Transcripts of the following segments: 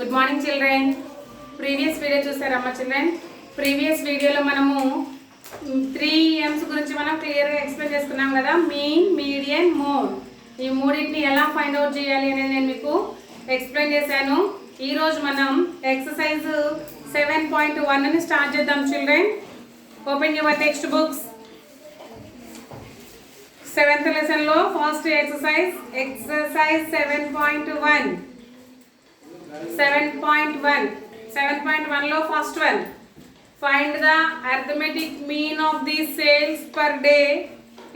Good morning children. Previous video చూసారమ్మా children. Previous వీడియోలో మనము 3 M's గురించి మనం క్లియర్గా ఎక్స్ప్లెయిన్ చేసుకున్నాం కదా. Mean, median, mode. ఈ మూడింటిని ఎలా ఫైండ్ అవుట్ చేయాలి అనేది నేను మీకు ఎక్స్ప్లెయిన్ చేశాను. ఈరోజు మనం ఎక్సర్సైజ్ 7.1ని స్టార్ట్ చేద్దాం children. Open your text books. 7th లెసన్లో ఫస్ట్ ఎక్సర్సైజ్ 7.1. 7.1లో first one, find the arithmetic mean of the sales per day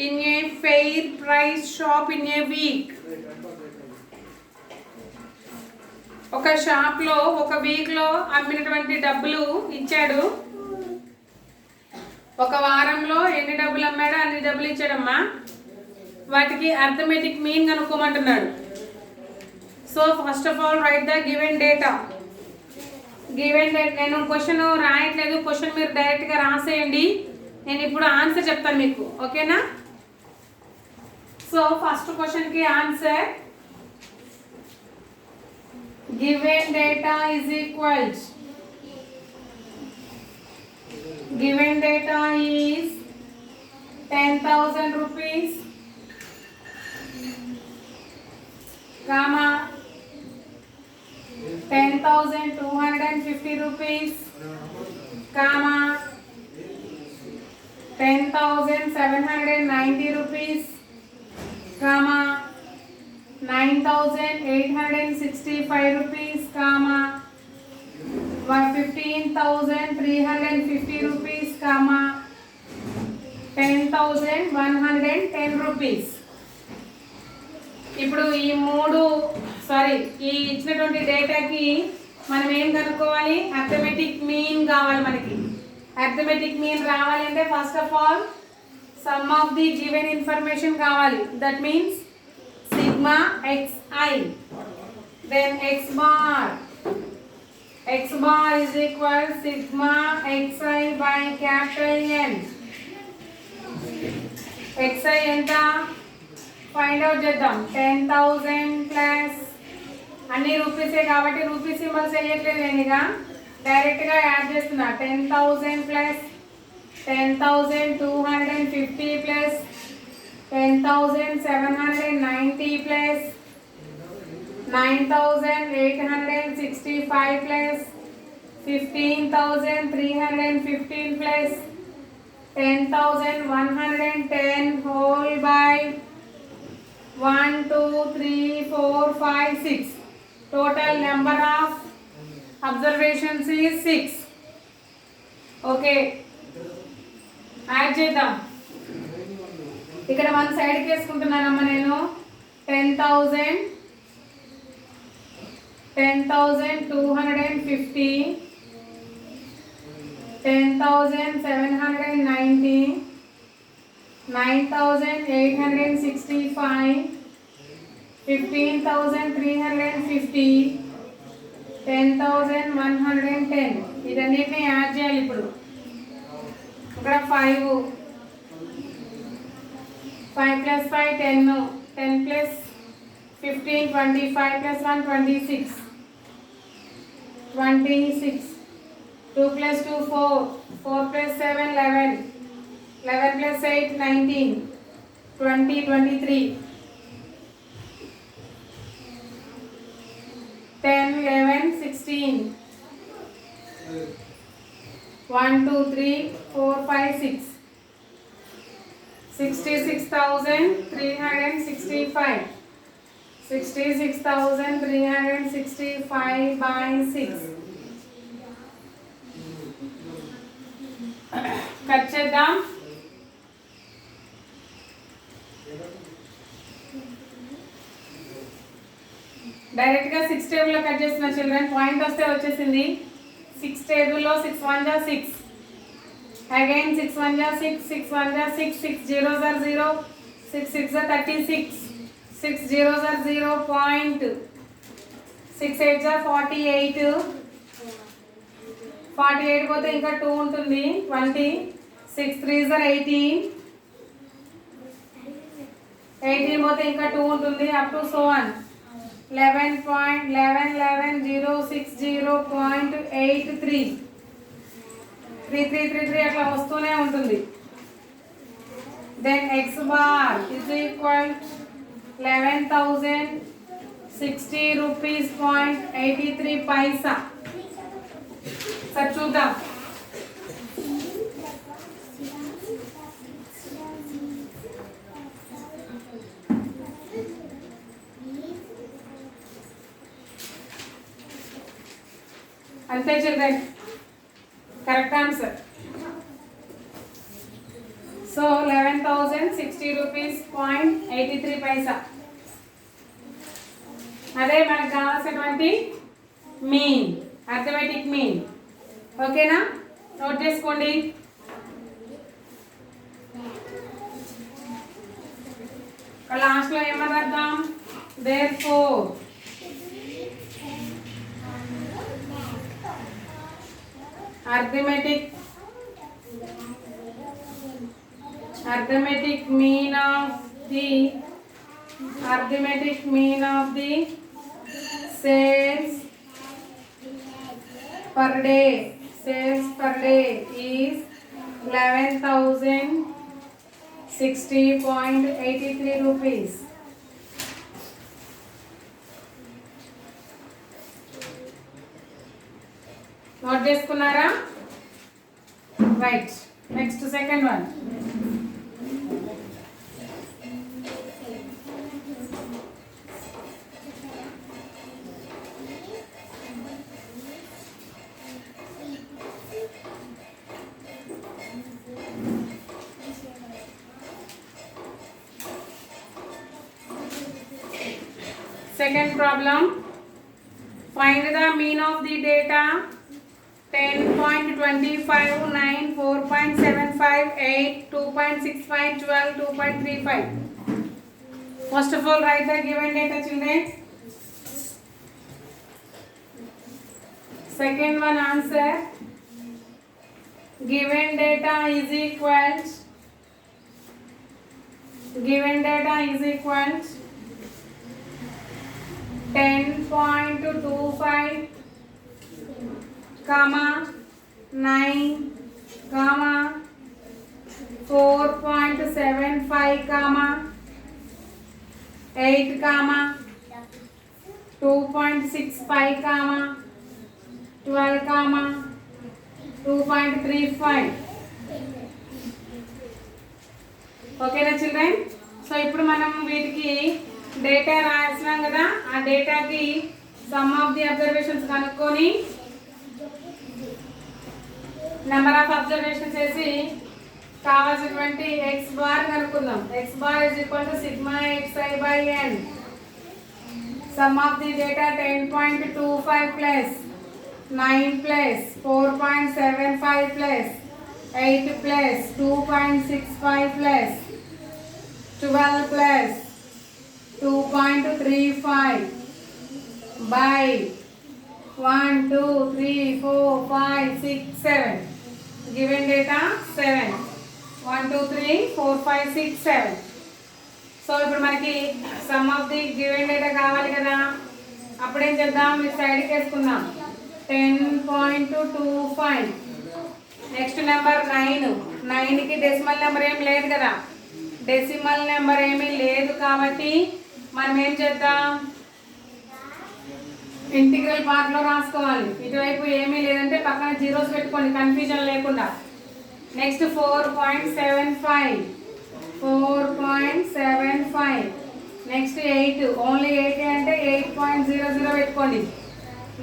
in a fair price shop in a week. ఒక షాప్ లో ఒక వీక్ లో అమ్మినటువంటి డబ్బులు ఇచ్చాడు. ఒక వారంలో ఎన్ని డబ్బులు అమ్మాడో అన్ని డబ్బులు ఇచ్చాడమ్మా. వాటికి అర్థమెటిక్ మీన్ కనుక్కోమంటున్నాడు. So first of all write the given data. నేను క్వశ్చన్ రాయట్లేదు, క్వశ్చన్ మీరు డైరెక్ట్గా రాసేయండి. నేను ఇప్పుడు ఆన్సర్ చెప్తాను మీకు, ఓకేనా? సో ఫస్ట్ క్వశ్చన్కి answer given data is equals, given data is 10,000 rupees, comma 10,250 rupees, comma 10,790 rupees, comma 9,865 rupees, comma 15,350 rupees, comma 10,110 rupees. ఇప్పుడు ఈ ఇచ్చినటువంటి డేటాకి మనం ఏం కనుక్కోవాలి? అర్థమెటిక్ మీన్ కావాలి. మనకి అర్థమెటిక్ మీన్ రావాలంటే first of all sum of the given information కావాలి. That means sigma xi, then x bar is equal sigma xi by capital N. xi ఎంత ఫైండ్ అవుట్ చేద్దాం. 10,000 ప్లస్ అన్ని రూపీసే కాబట్టి రూపీస్ సింబల్స్ వేయట్లేదు, నేను ఇక డైరెక్ట్గా యాడ్ చేస్తున్నా. 10,000 plus 10,250 plus 10,790 plus 9,865 plus 15,315 plus 10,110 whole by 1 2 3 4 5 6. Total number of observations is 6. Okay, add చేద్దాం. ఇక్కడ వన్ సైడ్కి వేసుకుంటున్నానమ్మా నేను. 10,250, 10,790, 9,865, 15,350, 10,110. ఇదన్నిటిని యాడ్ చేయాలి. ఇప్పుడు ఇక్కడ 5 plus 5 10, 10 plus 15 25 plus 1 26, 26, 2 plus 2 4, 4 plus 7 11, 11 plus 8 19, 20 23, 10 11 16, 1 2 3 4 5 6, 66,365, 66,365 by 6. Cut చేద్దాం. డైరెక్ట్గా 6 టేబుల్లో కట్ చేస్తున్న చిల్డ్రన్. పాయింట్ వస్తే వచ్చేసింది. 6 టేబుల్లో 6 1 जा 6, again 6 1 जा 6, 6 1 जा 6, 6 0 जा 0, 6 6 जा 36, 6 0 जा 0 point, 6 8 जा 48, 48 పోతే ఇంకా 2 ఉంటుంది 20, 6 3 जा 18, 18 పోతే ఇంకా 2 ఉంటుంది, అప్ టు సో ఆన్. 11.11060.83 3333 అట్లా వస్తూనే ఉంటుంది. Then x bar is equal 11,060 rupees point 83 paisa. సరే చూద్దాం. అంతే children, correct answer. So 11,060 rupees point 83 paisa. అదే మనకు కావాల్సినటువంటి మీన్, అర్థమెటిక్ మీన్. ఓకేనా, నోట్ చేసుకోండి. లాస్ట్లో ఏమని రాద్దాం? therefore arithmetic mean of the sales per day is 11,060.83 rupees. Note చేసుకున్నారా? Right. Next second one. Second problem, find the mean of the data 10.25, 9, 4.75, 8, 2.65, 12, 2.35. First of all, write the given data, children. Second one, answer. Given data is equal 10.25, comma 9, comma 4.75, comma 8, comma 2.65, comma 12, comma 2.35. ఓకేనా children? So ఇప్పుడు మనం వీటికి data రాసినాం కదా, ఆ డేటాకి some of the observations కనుక్కొని number of observations వేసి కావాల్సినటువంటి X bar కనుక్కుందాం. X bar is equal to sigma xi by n. Some of the data 10.25 plus 9 plus 4.75 plus 8 plus 2.65 plus 12 plus 2.35 by 1, 2, 3, 4, 5, 6, 7. Given data 7. 1, 2, 3, 4, 5, 6, 7. So ఇప్పుడు మనకి some of the given data కావాలి కదా, అప్పుడేం చేద్దాం? మీరు సైడ్కి వేసుకుందాం. 10.25. Next number 9. 9కి డెసిమల్ నెంబర్ ఏం లేదు కదా, డెసిమల్ నెంబర్ ఏమీ లేదు కాబట్టి మనం ఏం చేద్దాం? ఇంటిగ్రల్ పార్ట్లో రాసుకోవాలి. ఇటువైపు ఏమీ లేదంటే పక్కన జీరోస్ పెట్టుకోండి, కన్ఫ్యూజన్ లేకుండా. నెక్స్ట్ 4.75. నెక్స్ట్ 8, ఓన్లీ 8 అంటే 8.00 పెట్టుకోండి.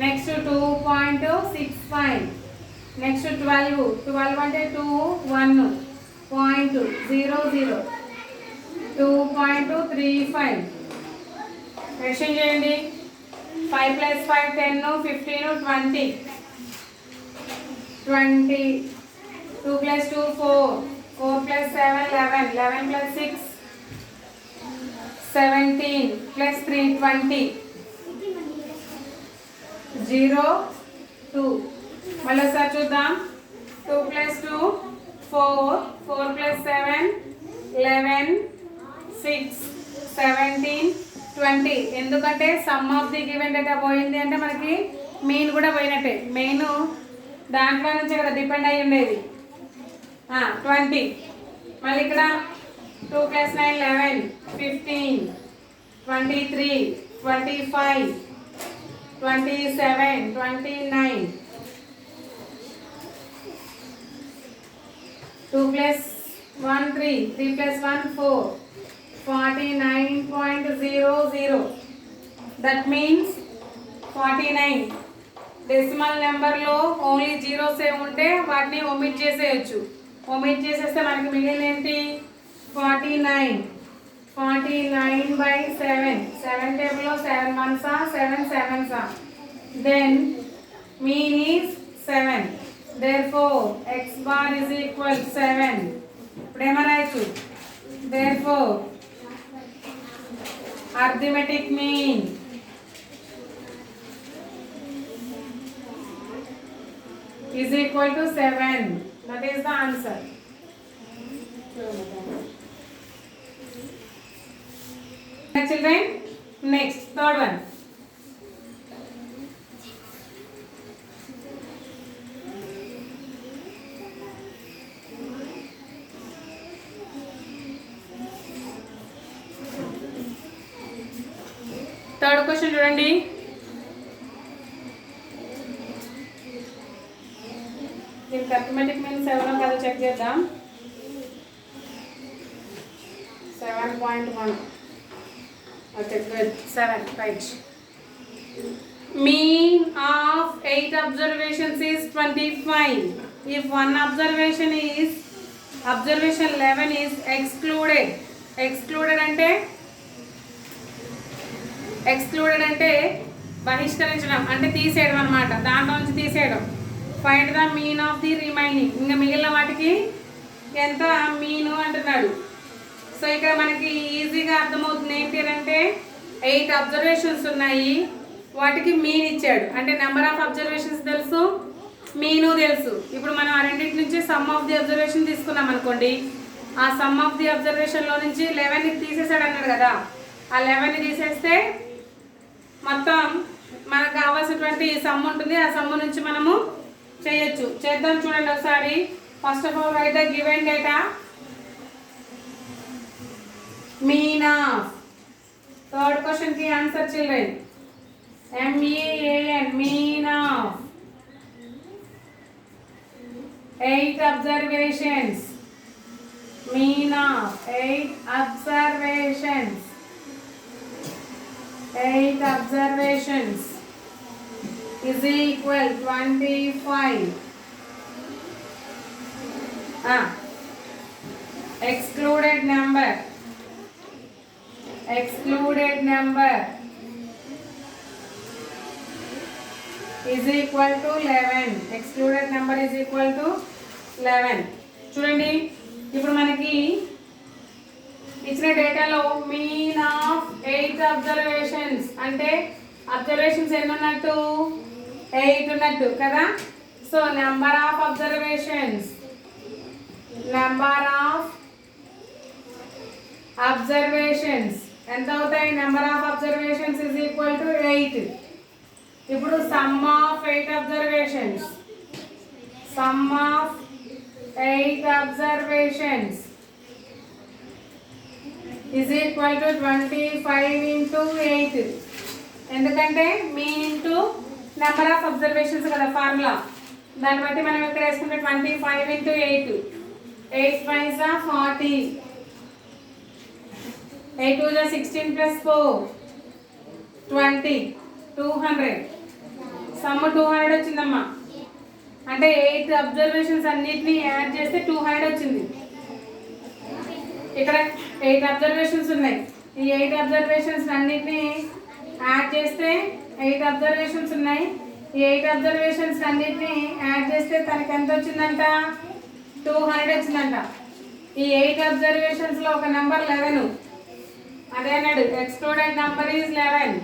నెక్స్ట్ 2.65. నెక్స్ట్ 12 అంటే 2, 1.00. 2.35. క్వశ్చన్ చేయండి. 5 plus 5, 10, 15, 20. 2 plus 2, 4. 4 plus 7, 11. 11 plus 6, 17. Plus 3, 20. 0, 2. మళ్ళీ ఒకసారి చూద్దాం. 2 plus 2, 4. 4 plus 7, 11. 6, 17. 20. ఎందుకంటే some of the given data పోయింది అంటే మనకి మెయిన్ కూడా పోయినట్టే. మెయిన్ దాంట్లో నుంచే కదా డిపెండ్ అయ్యి ఉండేది. 20. మళ్ళీ ఇక్కడ 2 + 9 11, 15, 23, 25, 27, 29. 2 + 1 3, 3 + 1 4, 49.00. That means 49. డెసిమల్ నెంబర్లో ఓన్లీ జీరోస్ ఉంటే వాటిని ఒమిట్ చేసేయచ్చు. ఒమిట్ చేసేస్తే మనకి మిగిలిన ఏంటి 49. 49/7. 7 టేబుల్లో 7 1s 7 7s. Then mean is 7. Therefore x bar is equal 7. ఇప్పుడు ఏమరాయచ్చు? Therefore arithmetic mean is equal to 7. That is the answer. Children, next third one. Third question చూడండి. దీనికి అర్థమెటిక్ మీన్స్ 7 కాదో చెక్ చేద్దాం. 7.1. Okay, good. 7, right. Mean of 8 observations is 25. If one observation 11 is excluded. Excluded అంటే బహిష్కరించడం అంటే తీసేయడం అన్నమాట. దాంట్లో నుంచి తీసేయడం. Find the mean of the remaining. ఇంకా మిగిలిన వాటికి ఎంత మీను అంటున్నాడు. సో ఇక్కడ మనకి ఈజీగా అర్థమవుతుంది ఏంటి అంటే 8 అబ్జర్వేషన్స్ ఉన్నాయి, వాటికి మీన్ ఇచ్చాడు. అంటే నెంబర్ ఆఫ్ అబ్జర్వేషన్స్ తెలుసు, మీను తెలుసు. ఇప్పుడు మనం ఆ రెండింటి నుంచి సమ్ ఆఫ్ ది అబ్జర్వేషన్ తీసుకున్నాం అనుకోండి. ఆ సమ్ ఆఫ్ ది అబ్జర్వేషన్లో నుంచి 11ని తీసేసాడు అన్నాడు కదా. ఆ 11ని తీసేస్తే మొత్తం మనకు కావాల్సినటువంటి సమ్ ఉంటుంది. ఆ సమ్ నుంచి మనము చేయొచ్చు. చేద్దాం చూడండి ఒకసారి. First of all write the given data. Mean of third question కి answer children. MEAN mean of 8 observations. Mean of 8 observations. 8 observations is equal 25. Excluded number. Excluded number is equal to 11. Excluded number is equal to 11. చూడండి, ఇప్పుడు మనకి ఇచ్చిన డేటాలో mean of 8 observations అంటే observations ఎన్ని ఉన్నట్టు 8 ఉన్నట్టు కదా. సో నెంబర్ ఆఫ్ అబ్జర్వేషన్స్ ఎంత అవుతాయి? Number of observations is equal to 8. ఇప్పుడు some of 8 observations. Some of 8 observations is equal to 25 into 8. ఎందుకంటే mean into number of observations కదా ఫార్ములా. దాన్ని బట్టి మనం ఇక్కడ వేసుకుంటే 25 into 8. 8 5s are 40. 8 2s are 16 plus 4 20. 200. Some 200 వచ్చిందమ్మా. అంటే 8 అబ్జర్వేషన్స్ అన్నిటిని యాడ్ చేస్తే 200 వచ్చింది. ఇక్కడ 8 అబ్జర్వేషన్స్ ఉన్నాయి. ఈ 8 అబ్జర్వేషన్స్ అన్నిటిని యాడ్ చేస్తే 8 అబ్జర్వేషన్స్ ఉన్నాయి. ఈ 8 అబ్జర్వేషన్స్ అన్నిటిని యాడ్ చేస్తే తనకి ఎంత వచ్చిందంట? 200 వచ్చిందంట. ఈ 8 అబ్జర్వేషన్స్లో ఒక నెంబర్ 11. అదే అన్నాడు ఎక్స్క్లూడెడ్ నెంబర్ ఈజ్ 11.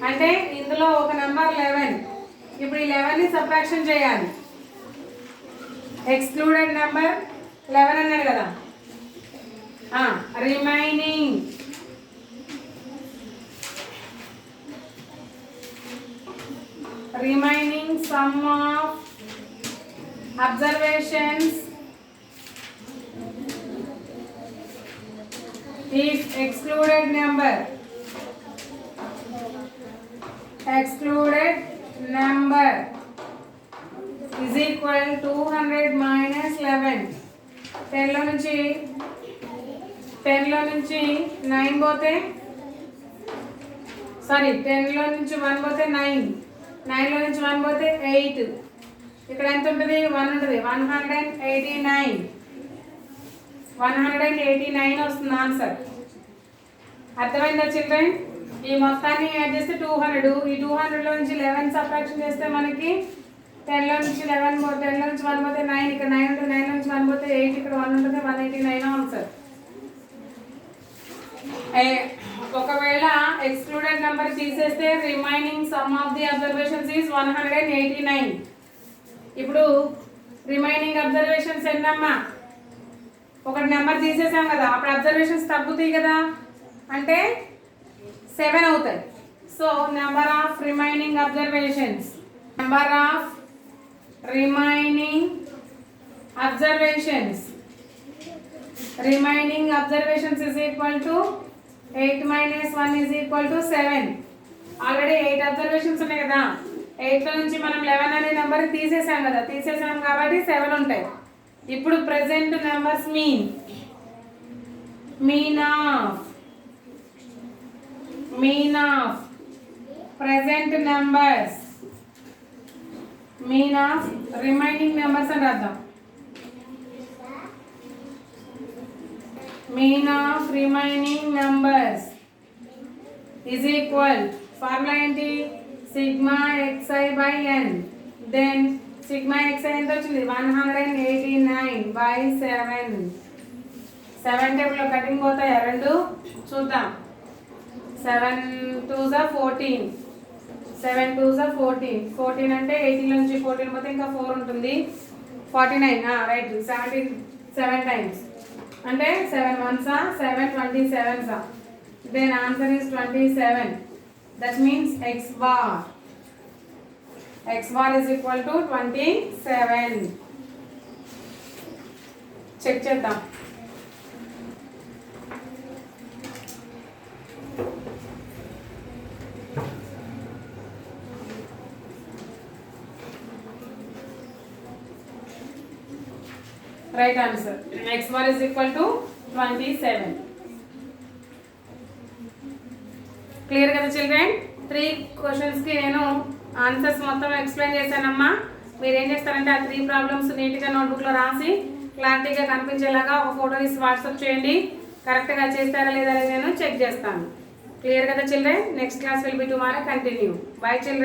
అంటే ఇందులో ఒక నెంబర్ 11. ఇప్పుడు ఈ 11ని సబ్ట్రాక్షన్ చేయాలి. ఎక్స్క్లూడెడ్ నెంబర్ 11 అన్నాడు కదా. Remaining remaining sum of observations if excluded number is equal 200 minus 11. 10 లో నుంచి 9 పోతే సారీ 10 లో నుంచి 1 పోతే 9, 9 లో నుంచి 1 పోతే 8. ఇక్కడ ఎంత ఉంటుంది? 1 ఉంటుంది. 189 వస్తుంది ఆన్సర్. అర్థమైందా చిల్డ్రన్? ఈ మొత్తాన్ని యాడ్ చేస్తే 200. ఈ 200 లో నుంచి 11 సబ్ట్రాక్షన్ చేస్తే మనకి 10 లో నుంచి 11 10 లో నుంచి 1 పోతే 9, ఇక్కడ 9 ఉంటుంది. 9 లో నుంచి 1 పోతే 8, ఇక్కడ 1 ఉంటుంది. 189 ఆన్సర్. ఒకవేళ ఎక్స్క్లూడెడ్ నెంబర్ తీసేస్తే remaining some of the observations is 189. ఇప్పుడు రిమైనింగ్ అబ్జర్వేషన్స్ ఎన్నమ్మా? ఒకటి నెంబర్ తీసేసాం కదా, అప్పుడు అబ్జర్వేషన్స్ తగ్గుతాయి కదా, అంటే 7 అవుతాయి. So number of remaining observations is equal to 8 minus 1 is equal to 7. Already 8 observations ఉన్నాయి కదా, 8 లో నుంచి మనం 11 అనే నెంబర్ తీసేసాం కాబట్టి 7 ఉంటాయి. ఇప్పుడు present numbers mean of present numbers, mean of remaining numbers అని రాద్దాం. Mean of remaining numbers is equal, formula ఏంటి? Sigma xi by n. Then sigma xi ఎంత వచ్చింది? 189/7. 7 టేబుల్లో కటింగ్ పోతాయా? 2 చూద్దాం. 7 2s are 14. 7 2s are 14. 14 అంటే 18 నుంచి 14 పోతే ఇంకా 4 ఉంటుంది. 49 రైట్. 7 times అంటే 7 1s are 7 27s are. Then answer is 27. That means x bar is equal to 27. Check చేద్దాం. Right answer x bar is equal to 27. Clear కదా చిల్డ్రన్? 3 క్వశ్చన్స్కి నేను ఆన్సర్స్ మొత్తం ఎక్స్ప్లెయిన్ చేశానమ్మా. మీరు ఏం చేస్తారంటే ఆ 3 ప్రాబ్లమ్స్ నీట్గా నోట్బుక్లో రాసి క్లారిటీగా కనిపించేలాగా ఒక ఫోటో తీసి వాట్సాప్ చేయండి. కరెక్ట్గా చేస్తారా లేదా నేను చెక్ చేస్తాను. క్లియర్ కదా children? Next class will be tomorrow. Continue. By children.